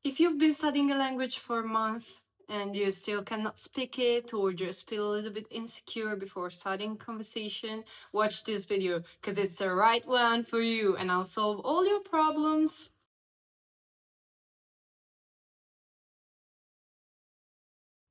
If you've been studying a language for a month and you still cannot speak it or just feel a little bit insecure before starting conversation, watch this video because it's the right one for you and I'll solve all your problems.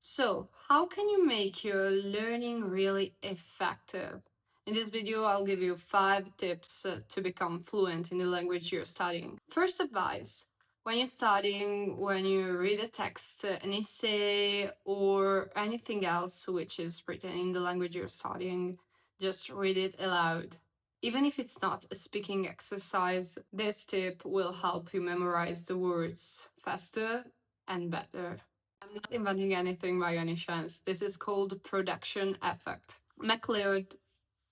So, how can you make your learning really effective? In this video, I'll give you 5 tips to become fluent in the language you're studying. First advice: when you're studying, when you read a text, an essay, or anything else which is written in the language you're studying, just read it aloud. Even if it's not a speaking exercise, this tip will help you memorize the words faster and better. I'm not inventing anything by any chance. This is called production effect. MacLeod,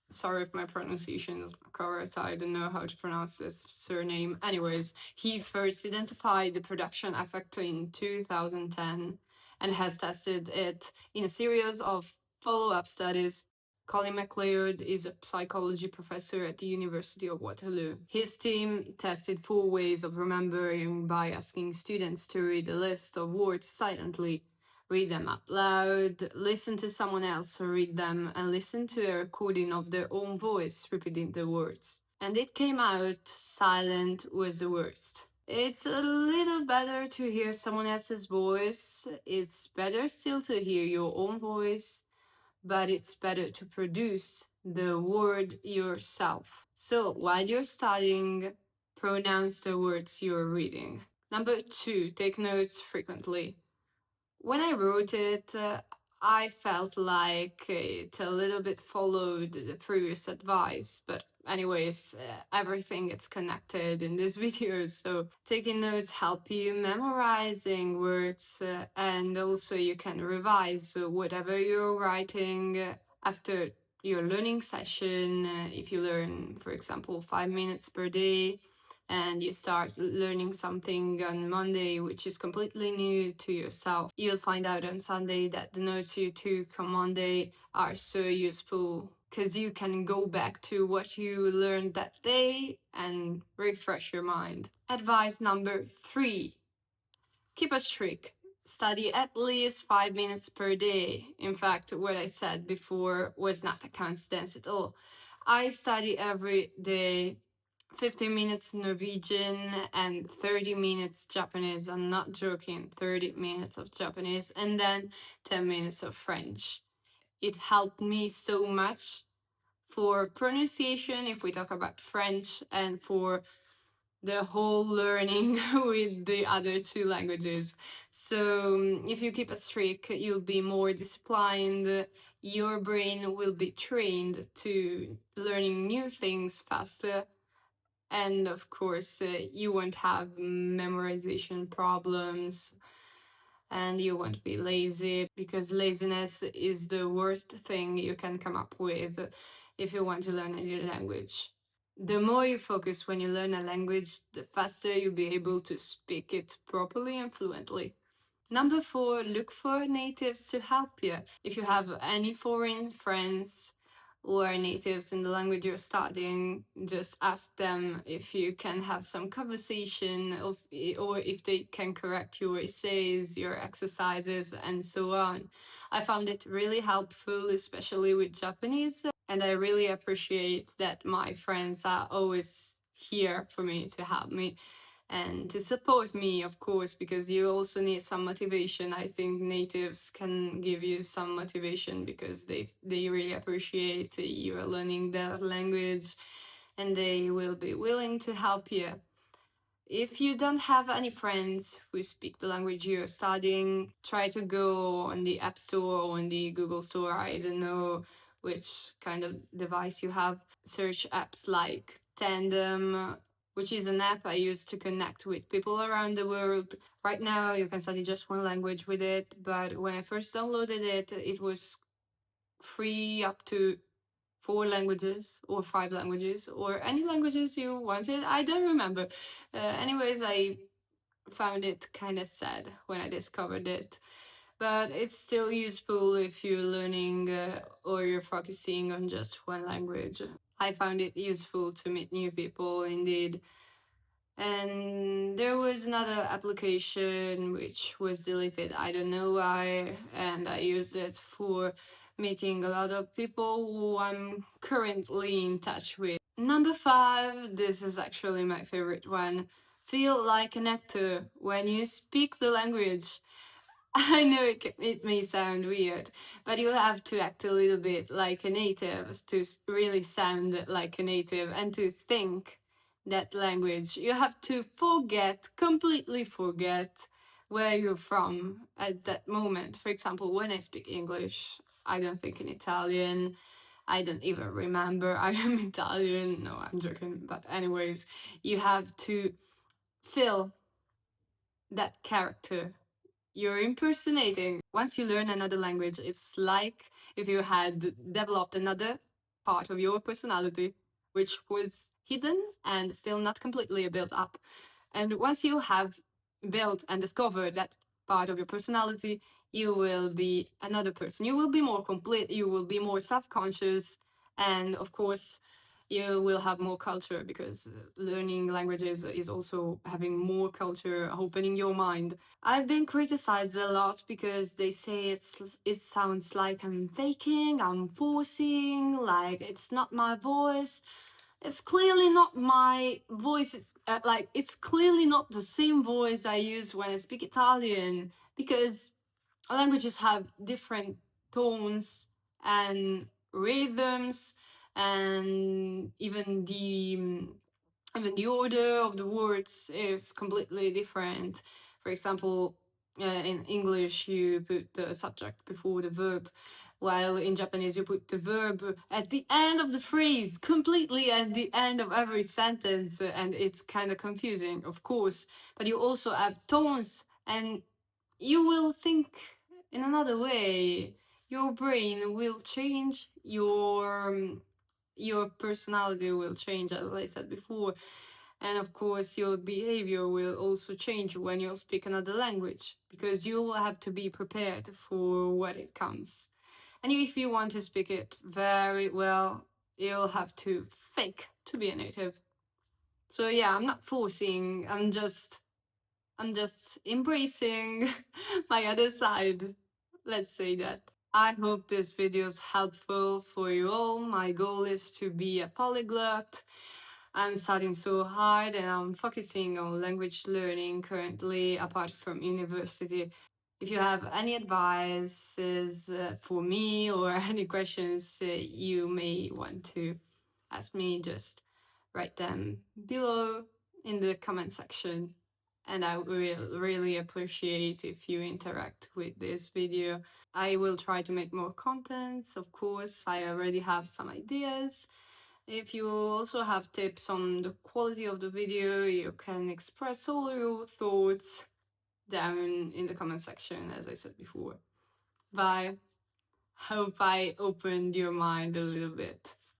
sorry if my pronunciation is correct, I don't know how to pronounce this surname. Anyways, he first identified the production effect in 2010 and has tested it in a series of follow-up studies. Colin MacLeod is a psychology professor at the University of Waterloo. His team tested 4 ways of remembering by asking students to read a list of words silently, read them out loud, listen to someone else read them, and listen to a recording of their own voice repeating the words. And it came out silent was the worst. It's a little better to hear someone else's voice. It's better still to hear your own voice, but it's better to produce the word yourself. So while you're studying, pronounce the words you're reading. Number 2, take notes frequently. When I wrote it, I felt like it a little bit followed the previous advice, but anyways, everything is connected in this video, so taking notes help you memorizing words, and also you can revise whatever you're writing after your learning session. If you learn, for example, 5 minutes per day, and you start learning something on Monday which is completely new to yourself, you'll find out on Sunday that the notes you took on Monday are so useful because you can go back to what you learned that day and refresh your mind. Advice number 3: keep a streak. Study at least 5 minutes per day. In fact, what I said before was not a coincidence at all. I study every day 15 minutes Norwegian and 30 minutes Japanese. I'm not joking, 30 minutes of Japanese and then 10 minutes of French. It helped me so much for pronunciation, if we talk about French, and for the whole learning with the other 2 languages. So if you keep a streak, you'll be more disciplined, your brain will be trained to learning new things faster, and of course you won't have memorization problems and you won't be lazy, because laziness is the worst thing you can come up with if you want to learn a new language. The more you focus when you learn a language, the faster you'll be able to speak it properly and fluently. Number 4, look for natives to help you. If you have any foreign friends or natives in the language you're studying, just ask them if you can have some conversation or if they can correct your essays, your exercises, and so on. I found it really helpful, especially with Japanese, and I really appreciate that my friends are always here for me to help me and to support me, of course, because you also need some motivation. I think natives can give you some motivation because they really appreciate you are learning their language and they will be willing to help you. If you don't have any friends who speak the language you're studying, try to go on the App Store or on the Google Store. I don't know which kind of device you have. Search apps like TANDEM, which is an app I use to connect with people around the world. Right now, you can study just one language with it, but when I first downloaded it, it was free up to 4 languages or 5 languages or any languages you wanted. I don't remember. Anyways, I found it kind of sad when I discovered it. But it's still useful if you're learning or you're focusing on just one language. I found it useful to meet new people, indeed. And there was another application which was deleted. I don't know why. And I used it for meeting a lot of people who I'm currently in touch with. Number 5, this is actually my favorite one. Feel like an actor when you speak the language. I know it may sound weird, but you have to act a little bit like a native to really sound like a native and to think that language. You have to completely forget where you're from at that moment. For example, when I speak English, I don't think in Italian. I don't even remember I am Italian. No, I'm joking. But, anyways, you have to feel that character you're impersonating. Once you learn another language, it's like if you had developed another part of your personality, which was hidden and still not completely built up. And once you have built and discovered that part of your personality, you will be another person. You will be more complete, you will be more self conscious, and of course, you will have more culture because learning languages is also having more culture, opening your mind. I've been criticized a lot because they say it sounds like I'm faking, I'm forcing, like it's not my voice. It's clearly not my voice. It's clearly not the same voice I use when I speak Italian because languages have different tones and rhythms, and even the order of the words is completely different. For example, in English, you put the subject before the verb, while in Japanese, you put the verb at the end of the phrase, completely at the end of every sentence, and it's kind of confusing, of course. But you also have tones, and you will think in another way. Your brain will change, your personality will change, as I said before. And of course, your behavior will also change when you speak another language, because you'll have to be prepared for what it comes. And if you want to speak it very well, you'll have to fake to be a native. So yeah, I'm not forcing, I'm just embracing my other side. Let's say that. I hope this video is helpful for you all. My goal is to be a polyglot. I'm studying so hard and I'm focusing on language learning currently, apart from university. If you have any advices for me or any questions you may want to ask me, just write them below in the comment section. And I will really appreciate if you interact with this video. I will try to make more contents, of course. I already have some ideas. If you also have tips on the quality of the video, you can express all your thoughts down in the comment section, as I said before. Bye. Hope I opened your mind a little bit.